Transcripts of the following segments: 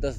10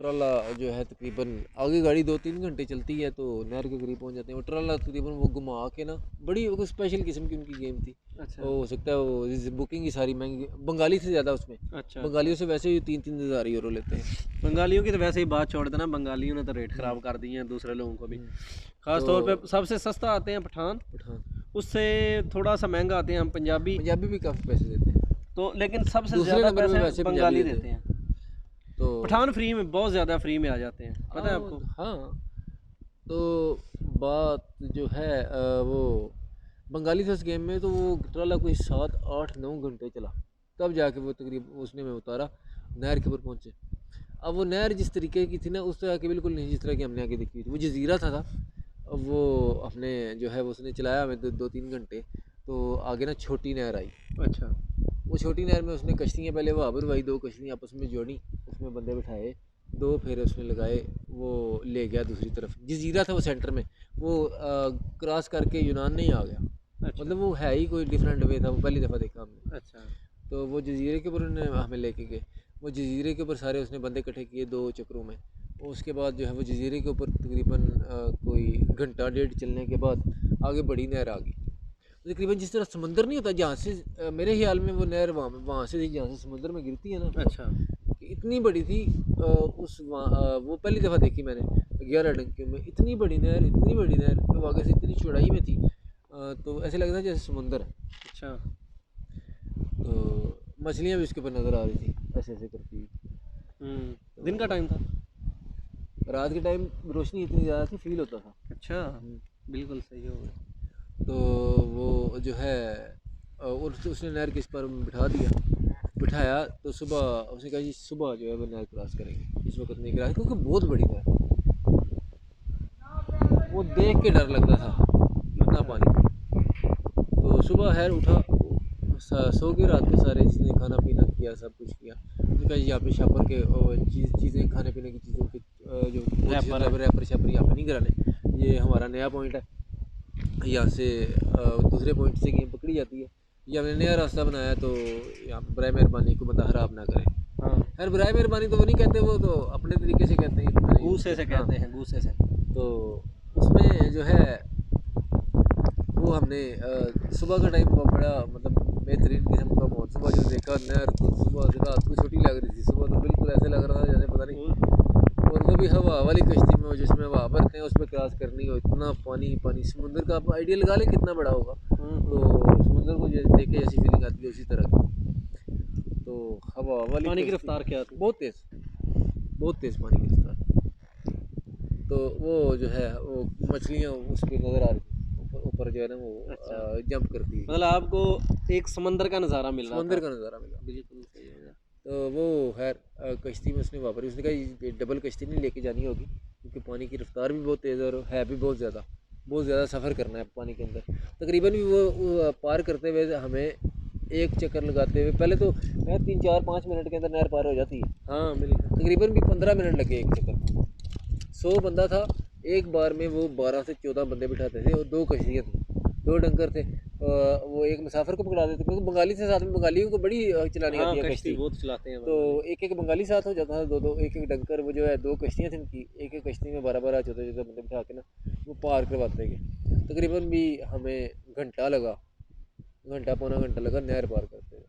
ट्राला जो है तकरीबन आगे गाड़ी 2-3 घंटे चलती है तो नहर के करीब पहुंच जाते हैं। वो ट्राला तकरीबन वो घुमा के ना, बड़ी वो स्पेशल किस्म की उनकी गेम थी। अच्छा वो हो सकता है वो बुकिंग की सारी महंगी, बंगाली से ज़्यादा उसमें, अच्छा। बंगालियों से वैसे ही 3-3 हज़ार यूरो लेते हैं। बंगालियों की तो वैसे ही बात छोड़ देना, बंगालियों ने तो रेट ख़राब कर दिए हैं दूसरे लोगों को भी। ख़ास तौर पे सबसे सस्ता आते हैं पठान, उससे थोड़ा सा महंगा आते हैं हम पंजाबी, पंजाबी भी काफ़ी पैसे देते हैं तो लेकिन सबसे दूसरे ज़्यादा नंबर पे पैसे वैसे बंगाली पंजाबी देते हैं। तो पठान फ्री में, बहुत ज़्यादा फ्री में आ जाते हैं, पता है आपको? हाँ, तो बात जो है वो बंगाली से उस गेम में, तो वो ट्राला कोई 7-8-9 घंटे चला, तब जाके वो तकरीबन उसने में उतारा, नहर के ऊपर पहुंचे। अब वो नहर जिस तरीके की थी ना, उस तरह की बिल्कुल नहीं जिस तरह की हमने आगे देखी थी। वो जजीरा था। अब वो अपने जो है वो उसने चलाया हमें 2-3 घंटे, तो आगे ना छोटी नहर आई। अच्छा। वो छोटी नहर में उसने कश्तियाँ पहले वहाँ पर भाई 2 कश्तियाँ आपस में जोड़ी, उसमें बंदे बिठाए, 2 फेरे उसने लगाए, वो ले गया दूसरी तरफ। जजीरा था वो सेंटर में, वो क्रॉस करके यूनान नहीं आ गया। अच्छा मतलब वो है ही कोई डिफरेंट वे था, वो पहली दफ़ा देखा हमने। अच्छा। तो वो जजीरे के ऊपर उन्होंने हमें लेके गए। वो जजीरे के ऊपर सारे उसने बंदे इकट्ठे किए 2 चक्रों में। उसके बाद जो है वो जजीरे के ऊपर तकरीबन कोई घंटा डेढ़ चलने के बाद आगे बड़ी नहर आ गई। तकरीबन जिस तरह समंदर नहीं होता जहाँ से, मेरे ख्याल में वो नहर वहाँ से थी जहाँ से समुंदर में गिरती है ना, अच्छा। कि इतनी बड़ी थी। वो पहली दफ़ा देखी मैंने 11 डंके में, इतनी बड़ी नहर, इतनी बड़ी नहर, तो आगे से इतनी चौड़ाई में थी, तो ऐसे लग रहा था जैसे समुंदर है। अच्छा। तो मछलियाँ भी उसके ऊपर नज़र आ रही थी ऐसे ऐसे करती हुई। दिन का टाइम था? रात के टाइम रोशनी इतनी ज़्यादा थी, फील होता था। अच्छा, बिल्कुल सही हो गया। तो वो जो है और उसने नहर के इस पर बिठाया, तो सुबह उसने कहा जी सुबह जो है वो नहर क्रॉस करेंगे, इस वक्त नहीं क्रॉस, क्योंकि बहुत बड़ी नहर, वो देख के डर लगता था इतना पानी। तो सुबह खैर उठा, सो के रात में सारे, जिसने खाना पीना किया सब कुछ किया। उसने कहा यहाँ पे शापर के चीज़ें, खाने पीने की चीज़ों के जो रैपर शैपर यहाँ पे नहीं कराने, ये हमारा नया पॉइंट है। यहाँ से दूसरे पॉइंट से गेम पकड़ी जाती है। ये हमने नया रास्ता बनाया, तो यहाँ बराए मेहरबानी को बंदा खराब ना करे। हाँ, खैर बराए मेहरबानी तो वो नहीं कहते, वो तो अपने तरीके से कहते हैं, तो मैंने गूसे से कहते हैं, गूसे से। तो उसमें जो है वो हमने सुबह का टाइम बड़ा मतलब बेहतरीन किस्म का माहौल, सुबह जो देखा नहर, तो सुबह से रात को छोटी लग रही थी, सुबह तो बिल्कुल ऐसे लग रहा था जैसे पता नहीं। और वो भी हवा वाली कश्ती में, जिसमें हवा भरते हैं, उस पर क्रॉस करनी हो, इतना पानी पानी, समुंदर का आप आइडिया लगा लें कितना बड़ा होगा। तो समुंदर को देख के जैसी फीलिंग आती है उसी तरह की। तो हवा वाली पानी की रफ्तार क्या थी? बहुत तेज़ पानी की रफ्तार। तो वो जो है वो मछलियाँ उस पर नज़र आ रही थी, ऊपर जो है ना वो जंप करती है, मतलब आपको एक समंदर का नज़ारा मिल रहा था। समंदर का नज़ारा मिला। बिल्कुल सही हो गया। तो वो खैर कश्ती में उसने वापरी, उसने कहा ये डबल कश्ती नहीं लेके जानी होगी, क्योंकि पानी की रफ्तार भी बहुत तेज़ और है भी बहुत ज़्यादा सफ़र करना है पानी के अंदर। तकरीबन भी वो पार करते हुए हमें एक चक्कर लगाते हुए, पहले तो 3-4-5 मिनट के अंदर नहर पार हो जाती है। हाँ बिल्कुल। तकरीबन भी 15 मिनट लगे एक चक्कर। 100 बंदा था, एक बार में वो 12 से 14 बंदे बिठाते थे, और 2 कश्तियाँ थी, 2 डंकर थे। वो एक मुसाफिर को पकड़ा देते, क्योंकि बंगाली से साथ में, बंगालियों को बड़ी चलानी आती है कश्ती, बहुत चलाते हैं। तो एक बंगाली साथ हो जाता था, 2-2 एक डंकर, वो जो है 2 कश्तियाँ थी उनकी, एक कश्ती में 12-12 14-14 बंदे बिठा के ना वो पार करवाते गए। तकरीबन भी हमें घंटा पौना घंटा लगा नहर पार करते हुए।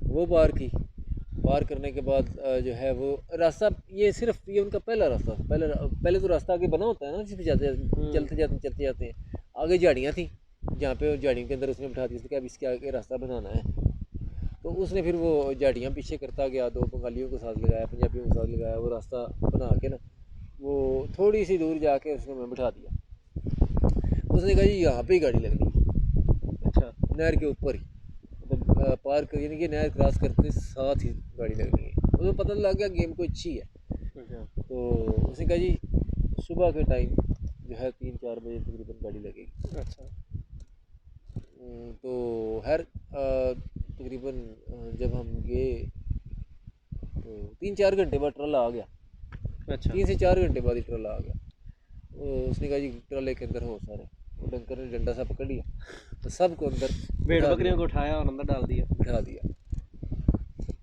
वो पार करने के बाद जो है वो रास्ता, ये उनका पहला रास्ता था। पहले तो रास्ता आगे बना होता है ना, जिस पे चलते जाते हैं, आगे झाड़ियाँ थी, जहाँ पे झाड़ियों के अंदर उसने बिठा दी, उसने कहा अब इसके आगे रास्ता बनाना है। तो उसने फिर वो झाड़ियाँ पीछे करता गया, 2 बंगालियों को साथ लगाया, पंजाबियों को साथ लगाया, वो रास्ता बना के ना वो थोड़ी सी दूर जाके उसने हमें बिठा दिया। उसने कहा जी यहाँ पे ही गाड़ी लगनी है। अच्छा, नहर के ऊपर ही, मतलब पार कर, यानी कि नहर क्रॉस करते साथ ही गाड़ी लगनी है। उसको पता लग गया गेम को अच्छी है। तो उसने कहा जी सुबह के टाइम जो है 3-4 बजे तकरीबन गाड़ी लगेगी। अच्छा। तो खैर तकरीबन जब हम गए तो 3-4 घंटे बाद ट्राला आ गया। अच्छा। 3 से 4 घंटे बाद ही ट्राला आ गया। उसने कहा जी ट्राले के अंदर हो सारे, वो डंकर ने डंडा सा पकड़ लिया, तो सबको अंदर भेड़ बकरियों को उठाया और अंदर डाल दिया, बिठा दिया।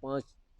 5